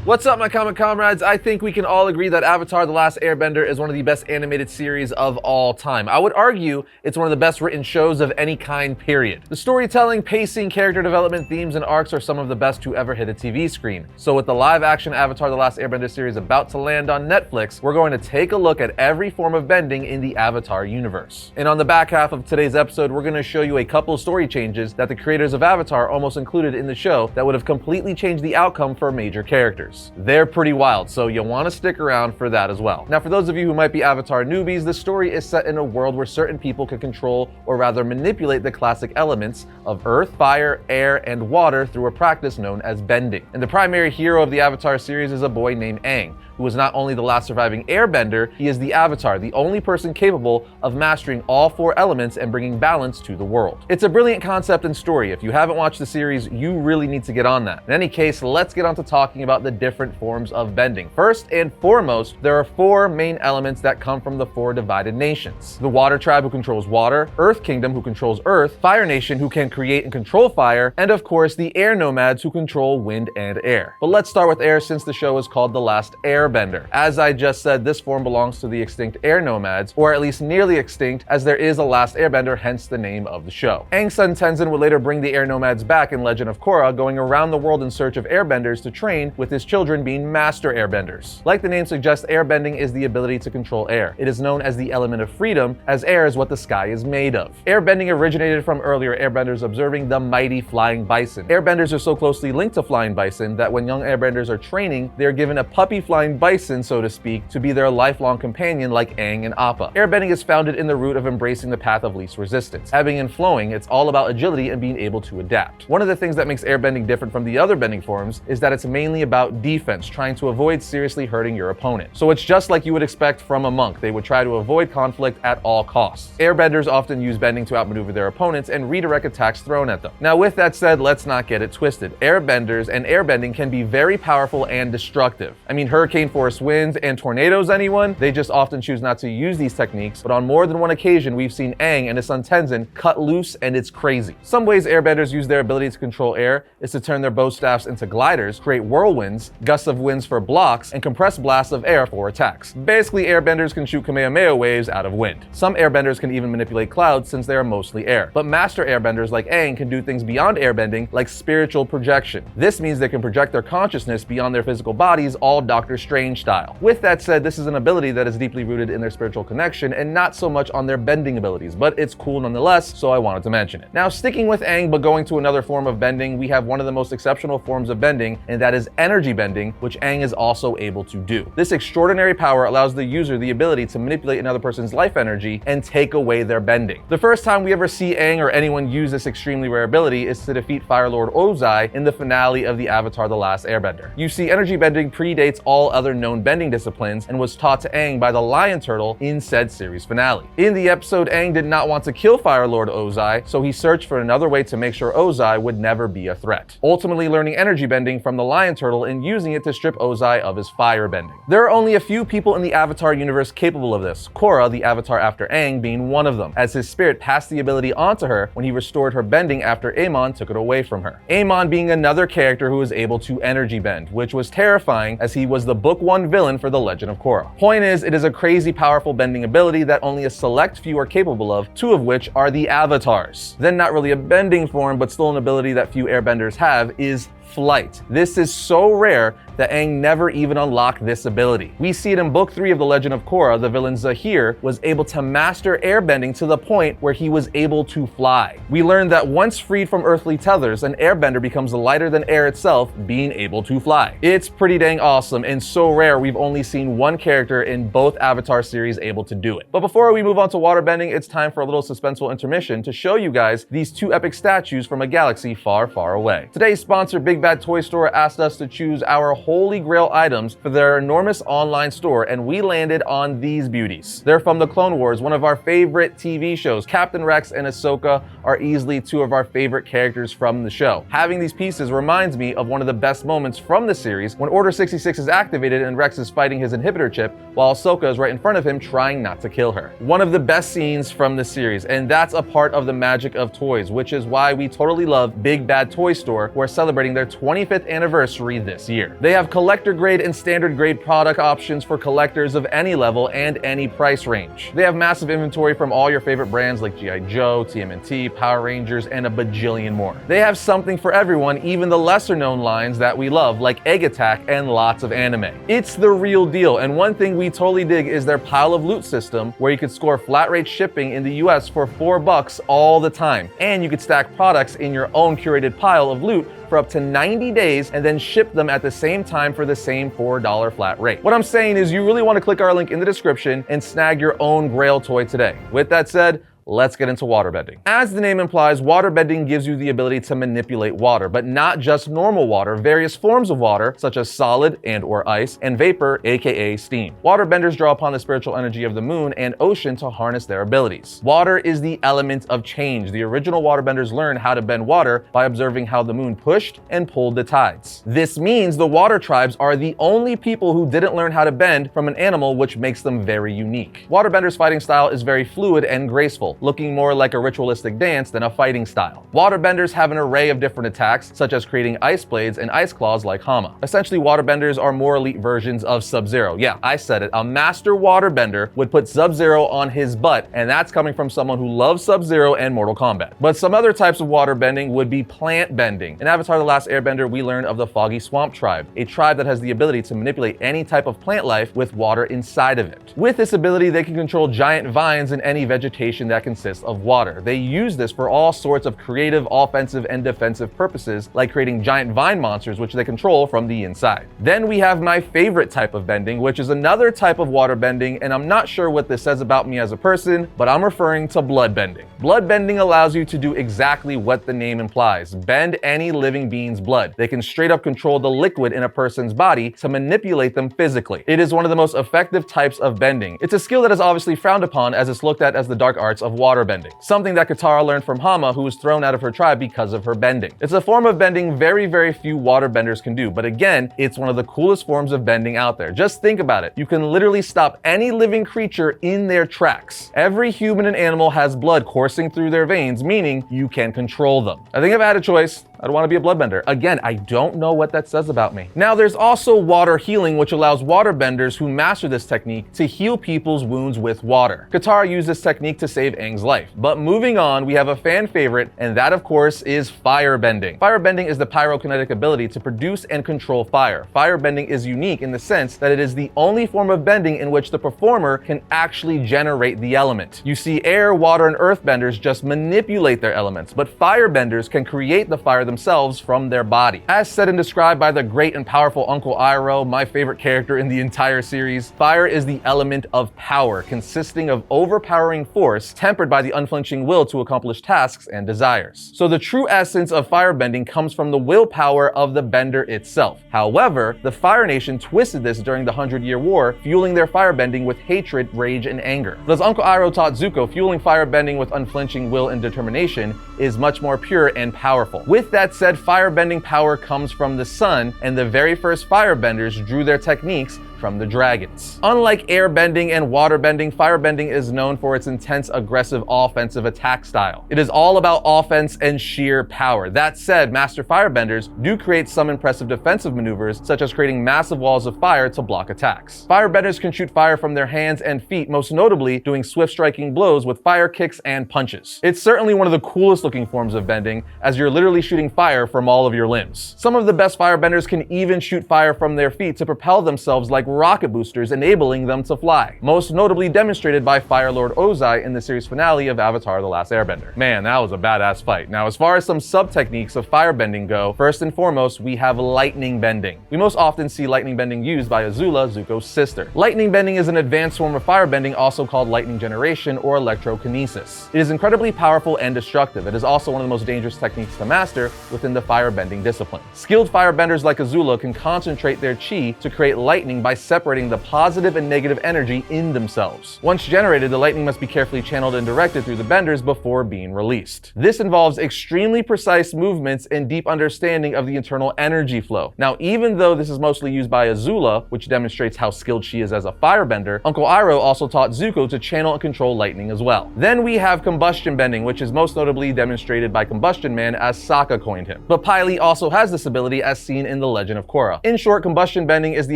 What's up, my comic comrades? I think we can all agree that Avatar: The Last Airbender is one of the best animated series of all time. I would argue it's one of the best written shows of any kind, period. The storytelling, pacing, character development, themes, and arcs are some of the best to ever hit a TV screen. So with the live-action Avatar: The Last Airbender series about to land on Netflix, we're going to take a look at every form of bending in the Avatar universe. And on the back half of today's episode, we're going to show you a couple story changes that the creators of Avatar almost included in the show that would have completely changed the outcome for major characters. They're pretty wild, so you'll want to stick around for that as well. Now, for those of you who might be Avatar newbies, the story is set in a world where certain people can control, or rather manipulate, the classic elements of earth, fire, air, and water through a practice known as bending. And the primary hero of the Avatar series is a boy named Aang, who is not only the last surviving airbender, he is the Avatar, the only person capable of mastering all four elements and bringing balance to the world. It's a brilliant concept and story. If you haven't watched the series, you really need to get on that. In any case, let's get on to talking about the different forms of bending. First and foremost, there are four main elements that come from the four divided nations. The Water Tribe, who controls water, Earth Kingdom, who controls earth, Fire Nation, who can create and control fire, and of course the Air Nomads, who control wind and air. But let's start with air, since the show is called The Last Airbender. As I just said, this form belongs to the extinct Air Nomads, or at least nearly extinct, as there is a last airbender, hence the name of the show. Aang's son Tenzin would later bring the Air Nomads back in Legend of Korra, going around the world in search of airbenders to train, with his children being master airbenders. Like the name suggests, airbending is the ability to control air. It is known as the element of freedom, as air is what the sky is made of. Airbending originated from earlier airbenders observing the mighty flying bison. Airbenders are so closely linked to flying bison that when young airbenders are training, they are given a puppy flying bison, so to speak, to be their lifelong companion like Aang and Appa. Airbending is founded in the root of embracing the path of least resistance. Ebbing and flowing, it's all about agility and being able to adapt. One of the things that makes airbending different from the other bending forms is that it's mainly about defense, trying to avoid seriously hurting your opponent. So it's just like you would expect from a monk. They would try to avoid conflict at all costs. Airbenders often use bending to outmaneuver their opponents and redirect attacks thrown at them. Now, with that said, let's not get it twisted. Airbenders and airbending can be very powerful and destructive. I mean, hurricane force winds and tornadoes, anyone? They just often choose not to use these techniques, but on more than one occasion, we've seen Aang and his son Tenzin cut loose, and it's crazy. Some ways airbenders use their ability to control air is to turn their bow staffs into gliders, create whirlwinds, gusts of winds for blocks, and compressed blasts of air for attacks. Basically, airbenders can shoot Kamehameha waves out of wind. Some airbenders can even manipulate clouds, since they are mostly air. But master airbenders like Aang can do things beyond airbending, like spiritual projection. This means they can project their consciousness beyond their physical bodies, all Doctor Strange style. With that said, this is an ability that is deeply rooted in their spiritual connection and not so much on their bending abilities, but it's cool nonetheless, so I wanted to mention it. Now, sticking with Aang but going to another form of bending, we have one of the most exceptional forms of bending, and that is energy bending, which Aang is also able to do. This extraordinary power allows the user the ability to manipulate another person's life energy and take away their bending. The first time we ever see Aang or anyone use this extremely rare ability is to defeat Fire Lord Ozai in the finale of the Avatar: The Last Airbender. You see, energy bending predates all other known bending disciplines and was taught to Aang by the lion turtle in said series finale. In the episode, Aang did not want to kill Fire Lord Ozai, so he searched for another way to make sure Ozai would never be a threat, ultimately learning energy bending from the lion turtle and using it to strip Ozai of his fire bending. There are only a few people in the Avatar universe capable of this, Korra, the Avatar after Aang, being one of them, as his spirit passed the ability onto her when he restored her bending after Amon took it away from her. Amon being another character who was able to energy bend, which was terrifying as he was the book 1 villain for The Legend of Korra. Point is, it is a crazy powerful bending ability that only a select few are capable of, two of which are the Avatars. Then not really a bending form, but still an ability that few airbenders have, is flight. This is so rare that Aang never even unlocked this ability. We see it in Book 3 of The Legend of Korra. The villain Zahir was able to master airbending to the point where he was able to fly. We learned that once freed from earthly tethers, an airbender becomes lighter than air itself, being able to fly. It's pretty dang awesome and so rare we've only seen one character in both Avatar series able to do it. But before we move on to waterbending, it's time for a little suspenseful intermission to show you guys these two epic statues from a galaxy far, far away. Today's sponsor, Big Bad Toy Store, asked us to choose our holy grail items for their enormous online store, and we landed on these beauties. They're from the Clone Wars, one of our favorite TV shows. Captain Rex and Ahsoka are easily two of our favorite characters from the show. Having these pieces reminds me of one of the best moments from the series when Order 66 is activated and Rex is fighting his inhibitor chip while Ahsoka is right in front of him trying not to kill her. One of the best scenes from the series, and that's a part of the magic of toys, which is why we totally love Big Bad Toy Store, who are celebrating their 25th anniversary this year. They have collector grade and standard grade product options for collectors of any level and any price range. They have massive inventory from all your favorite brands like G.I. Joe, TMNT, Power Rangers, and a bajillion more. They have something for everyone, even the lesser known lines that we love like Egg Attack and lots of anime. It's the real deal, and one thing we totally dig is their pile of loot system, where you could score flat rate shipping in the US for $4 all the time, and you could stack products in your own curated pile of loot for up to 90 days and then ship them at the same time for the same $4 flat rate. What I'm saying is you really want to click our link in the description and snag your own Grail toy today. With that said, let's get into waterbending. As the name implies, waterbending gives you the ability to manipulate water, but not just normal water, various forms of water, such as solid and/or ice, and vapor, aka steam. Waterbenders draw upon the spiritual energy of the moon and ocean to harness their abilities. Water is the element of change. The original waterbenders learned how to bend water by observing how the moon pushed and pulled the tides. This means the water tribes are the only people who didn't learn how to bend from an animal, which makes them very unique. Waterbenders' fighting style is very fluid and graceful, looking more like a ritualistic dance than a fighting style. Waterbenders have an array of different attacks, such as creating ice blades and ice claws like Hama. Essentially, waterbenders are more elite versions of Sub-Zero. Yeah, I said it. A master waterbender would put Sub-Zero on his butt, and that's coming from someone who loves Sub-Zero and Mortal Kombat. But some other types of waterbending would be plant bending. In Avatar: The Last Airbender, we learned of the Foggy Swamp Tribe, a tribe that has the ability to manipulate any type of plant life with water inside of it. With this ability, they can control giant vines and any vegetation that consists of water. They use this for all sorts of creative, offensive, and defensive purposes, like creating giant vine monsters which they control from the inside. Then we have my favorite type of bending, which is another type of water bending, and I'm not sure what this says about me as a person, but I'm referring to blood bending. Blood bending allows you to do exactly what the name implies: bend any living being's blood. They can straight up control the liquid in a person's body to manipulate them physically. It is one of the most effective types of bending. It's a skill that is obviously frowned upon, as it's looked at as the dark arts of water bending, something that Katara learned from Hama, who was thrown out of her tribe because of her bending. It's a form of bending very few waterbenders can do, but again, it's one of the coolest forms of bending out there. Just think about it. You can literally stop any living creature in their tracks. Every human and animal has blood coursing through their veins, meaning you can control them. I think if I had a choice, I'd want to be a bloodbender. Again, I don't know what that says about me. Now, there's also water healing, which allows waterbenders who master this technique to heal people's wounds with water. Katara used this technique to save Aang's life. But moving on, we have a fan favorite, and that, of course, is firebending. Firebending is the pyrokinetic ability to produce and control fire. Firebending is unique in the sense that it is the only form of bending in which the performer can actually generate the element. You see, air, water, and earthbenders just manipulate their elements, but firebenders can create the fire themselves from their body. As said and described by the great and powerful Uncle Iroh, my favorite character in the entire series, fire is the element of power, consisting of overpowering force tempered by the unflinching will to accomplish tasks and desires. So the true essence of firebending comes from the willpower of the bender itself. However, the Fire Nation twisted this during the 100-Year War, fueling their firebending with hatred, rage, and anger. But as Uncle Iroh taught Zuko, fueling firebending with unflinching will and determination is much more pure and powerful. With that said, firebending power comes from the sun, and the very first firebenders drew their techniques from the dragons. Unlike airbending and waterbending, firebending is known for its intense, aggressive, offensive attack style. It is all about offense and sheer power. That said, master firebenders do create some impressive defensive maneuvers, such as creating massive walls of fire to block attacks. Firebenders can shoot fire from their hands and feet, most notably doing swift striking blows with fire kicks and punches. It's certainly one of the coolest looking forms of bending, as you're literally shooting fire from all of your limbs. Some of the best firebenders can even shoot fire from their feet to propel themselves like rocket boosters, enabling them to fly. Most notably demonstrated by Fire Lord Ozai in the series finale of Avatar: The Last Airbender. Man, that was a badass fight. Now, as far as some sub-techniques of firebending go, first and foremost, we have lightning bending. We most often see lightning bending used by Azula, Zuko's sister. Lightning bending is an advanced form of firebending, also called lightning generation or electrokinesis. It is incredibly powerful and destructive. It is also one of the most dangerous techniques to master within the firebending discipline. Skilled firebenders like Azula can concentrate their chi to create lightning by separating the positive and negative energy in themselves. Once generated, the lightning must be carefully channeled and directed through the benders before being released. This involves extremely precise movements and deep understanding of the internal energy flow. Now, even though this is mostly used by Azula, which demonstrates how skilled she is as a firebender, Uncle Iroh also taught Zuko to channel and control lightning as well. Then we have combustion bending, which is most notably demonstrated by Combustion Man, as Sokka coined him. But Pai Li also has this ability, as seen in The Legend of Korra. In short, combustion bending is the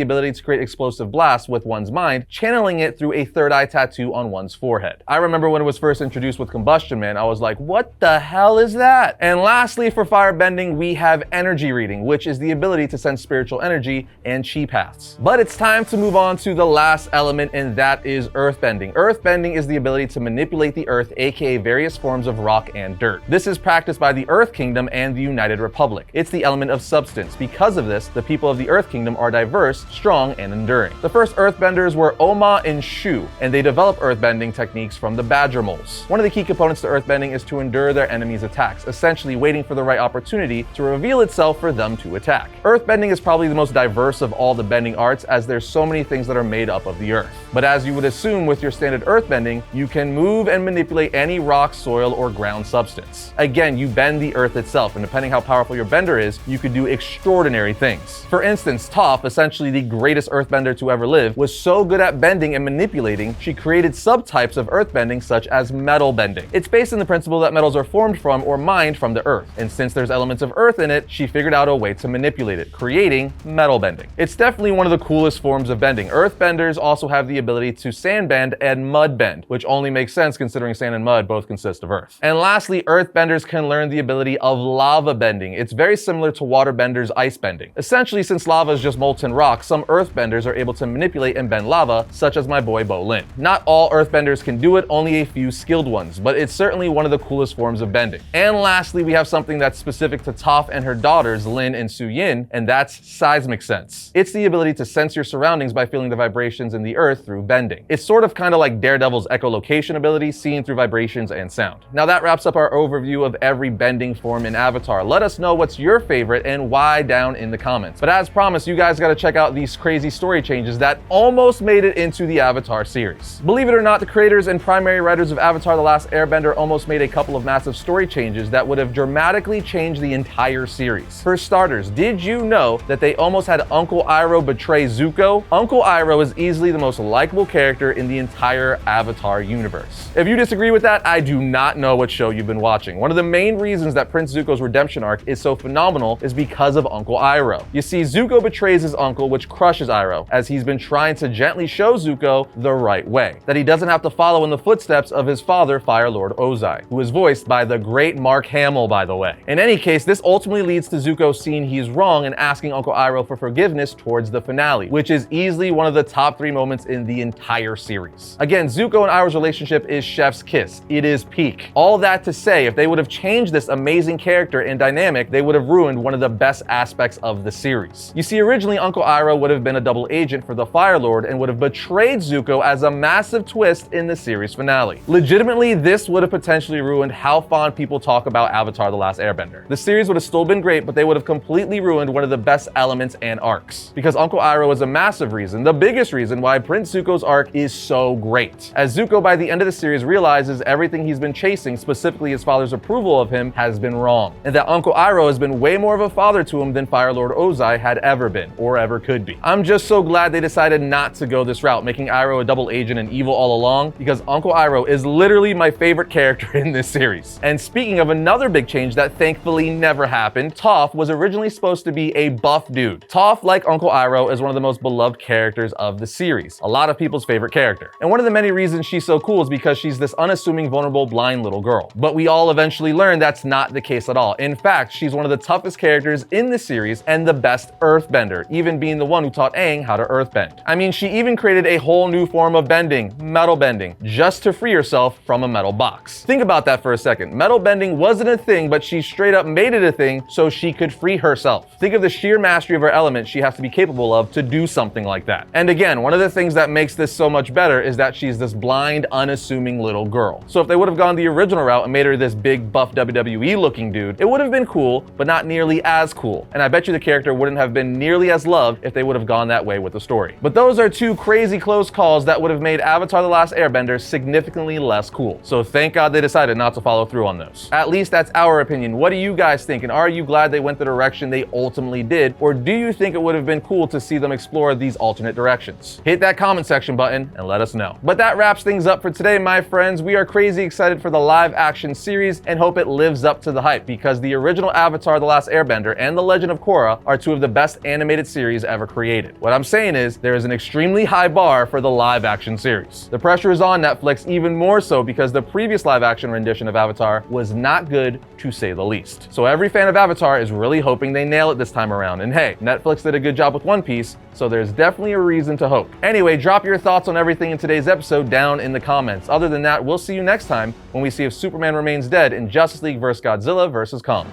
ability to create explosive blasts with one's mind, channeling it through a third eye tattoo on one's forehead. I remember when it was first introduced with Combustion Man, I was like, what the hell is that? And lastly, for firebending, we have energy reading, which is the ability to sense spiritual energy and chi paths. But it's time to move on to the last element, and that is earthbending. Earthbending is the ability to manipulate the earth, aka various forms of rock and dirt. This is practiced by the Earth Kingdom and the United Republic. It's the element of substance. Because of this, the people of the Earth Kingdom are diverse, strong, and enduring. The first earthbenders were Oma and Shu, and they developed earthbending techniques from the badger moles. One of the key components to earthbending is to endure their enemies' attacks, essentially waiting for the right opportunity to reveal itself for them to attack. Earthbending is probably the most diverse of all the bending arts, as there's so many things that are made up of the earth. But as you would assume with your standard earthbending, you can move and manipulate any rock, soil, or ground substance. Again, you bend the earth itself, and depending how powerful your bender is, you could do extraordinary things. For instance, Toph, essentially the greatest earthbender to ever live, was so good at bending and manipulating, she created subtypes of earthbending such as metal bending. It's based on the principle that metals are formed from or mined from the earth, and since there's elements of earth in it, she figured out a way to manipulate it, creating metal bending. It's definitely one of the coolest forms of bending. Earthbenders also have the ability to sand bend and mud bend, which only makes sense considering sand and mud both consist of earth. And lastly, earthbenders can learn the ability of lava bending. It's very similar to waterbenders' ice bending. Essentially, since lava is just molten rock, some earthbenders are able to manipulate and bend lava, such as my boy Bolin. Not all earthbenders can do it, only a few skilled ones, but it's certainly one of the coolest forms of bending. And lastly, we have something that's specific to Toph and her daughters, Lin and Suyin, and that's seismic sense. It's the ability to sense your surroundings by feeling the vibrations in the earth through bending. It's sort of kind of like Daredevil's echolocation ability, seen through vibrations and sound. Now that wraps up our overview of every bending form in Avatar. Let us know what's your favorite and why down in the comments. But as promised, you guys gotta check out these crazy story changes that almost made it into the Avatar series. Believe it or not, the creators and primary writers of Avatar: The Last Airbender almost made a couple of massive story changes that would have dramatically changed the entire series. For starters, did you know that they almost had Uncle Iroh betray Zuko? Uncle Iroh is easily the most likable character in the entire Avatar universe. If you disagree with that, I do not know what show you've been watching. One of the main reasons that Prince Zuko's redemption arc is so phenomenal is because of Uncle Iroh. You see, Zuko betrays his uncle, which crushes Iroh, as he's been trying to gently show Zuko the right way, that he doesn't have to follow in the footsteps of his father, Fire Lord Ozai, who is voiced by the great Mark Hamill, by the way. In any case, this ultimately leads to Zuko seeing he's wrong and asking Uncle Iroh for forgiveness towards the finale, which is easily one of the top 3 moments in the entire series. Again, Zuko and Iroh's relationship is chef's kiss. It is peak. All that to say, if they would have changed this amazing character and dynamic, they would have ruined one of the best aspects of the series. You see, originally Uncle Iroh would have been a double agent for the Fire Lord and would have betrayed Zuko as a massive twist in the series finale. Legitimately, this would have potentially ruined how fond people talk about Avatar: The Last Airbender. The series would have still been great, but they would have completely ruined one of the best elements and arcs. Because Uncle Iroh is a massive reason, the biggest reason why Prince Zuko's arc is so great. As Zuko by the end of the series realizes everything he's been chasing, specifically his father's approval of him, has been wrong. And that Uncle Iroh has been way more of a father to him than Fire Lord Ozai had ever been, or ever could be. I'm just so glad they decided not to go this route, making Iroh a double agent and evil all along, because Uncle Iroh is literally my favorite character in this series. And speaking of another big change that thankfully never happened, Toph was originally supposed to be a buff dude. Toph, like Uncle Iroh, is one of the most beloved characters of the series. A lot of people's favorite character. And one of the many reasons she's so cool is because she's this unassuming, vulnerable, blind little girl. But we all eventually learn that's not the case at all. In fact, she's one of the toughest characters in the series and the best earthbender, even being the one who taught Aang how to earthbend. I mean, she even created a whole new form of bending, metal bending, just to free herself from a metal box. Think about that for a second. Metal bending wasn't a thing, but she straight up made it a thing so she could free herself. Think of the sheer mastery of her element she has to be capable of to do something like that. And again, one of the things that makes this so much better is that she's this blind, unassuming little girl. So if they would have gone the original route and made her this big, buff WWE looking dude, it would have been cool, but not nearly as cool. And I bet you the character wouldn't have been nearly as loved if they would have gone that way away with the story. But those are two crazy close calls that would have made Avatar: The Last Airbender significantly less cool. So thank God they decided not to follow through on those. At least that's our opinion. What do you guys think? And are you glad they went the direction they ultimately did? Or do you think it would have been cool to see them explore these alternate directions? Hit that comment section button and let us know. But that wraps things up for today, my friends. We are crazy excited for the live action series and hope it lives up to the hype, because the original Avatar: The Last Airbender and The Legend of Korra are two of the best animated series ever created. What I'm saying is there is an extremely high bar for the live action series. The pressure is on Netflix, even more so because the previous live action rendition of Avatar was not good, to say the least. So every fan of Avatar is really hoping they nail it this time around. And hey, Netflix did a good job with One Piece, so there's definitely a reason to hope. Anyway, drop your thoughts on everything in today's episode down in the comments. Other than that, we'll see you next time when we see if Superman remains dead in Justice League vs. Godzilla vs. Kong.